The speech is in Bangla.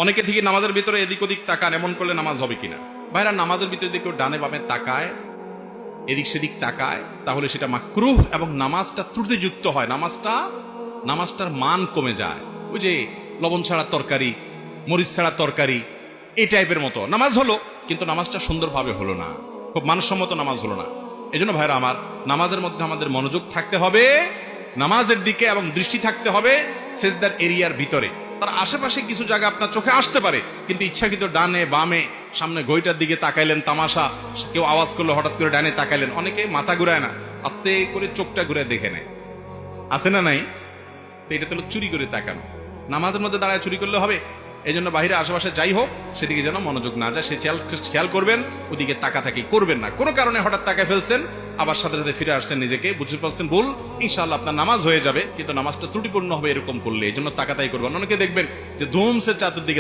অনেকে ঠিকই নামাজের ভিতরে এদিক ওদিক তাকান, এমন করলে নামাজ হবে কিনা? ভাইরা, নামাজের ভিতরে যদি কেউ ডানে বামে তাকায়, এদিক সেদিক তাকায়, তাহলে সেটা মাকরুহ এবং নামাজটা ত্রুটিযুক্ত হয়, নামাজটার মান কমে যায়। ওই যে লবণ ছাড়া তরকারি, মরিচ ছাড়া তরকারি, এই টাইপের মতো নামাজ হলো, কিন্তু নামাজটা সুন্দরভাবে হলো না, খুব মানসম্মত নামাজ হলো না। এই জন্য ভাইরা আমার, নামাজের মধ্যে আমাদের মনোযোগ থাকতে হবে, নামাজের দিকে, এবং দৃষ্টি থাকতে হবে সেজদার এরিয়ার ভিতরে। তার আশেপাশে কিছু জায়গা আপনার চোখে আসতে পারে, কিন্তু ইচ্ছাকৃত ডানে বামে, সামনে ঘড়িটার দিকে তাকাইলেন, তামাশা, কেউ আওয়াজ করলো হঠাৎ করে ডানে তাকাইলেন, অনেকে মাথা ঘুরায় না, আস্তে করে চোখটা ঘুরে দেখে নেয়, আছে না নাই? তো এটা তো চুরি করে তাকানো, নামাজের মধ্যে দাঁড়ায় চুরি করলে হবে? এই জন্য বাহিরে আশেপাশে যাই হোক, সেদিকে যেন মনোযোগ না যায়, সে খেয়াল করবেন, ওদিকে তাকাতাকি করবেন না। কোনো কারণে হঠাৎ তাকায় ফেলছেন, আবার সাথে সাথে ফিরে আসছেন, নিজেকে বুঝতে পারছেন ভুল, ইনশাআল্লাহ আপনার নামাজ হয়ে যাবে, কিন্তু নামাজটা ত্রুটিপূর্ণ হবে এরকম করলে। এই জন্য তাকাতাই করবেন। অনেকে দেখবেন যে ধুমসে চাতুর্দিকে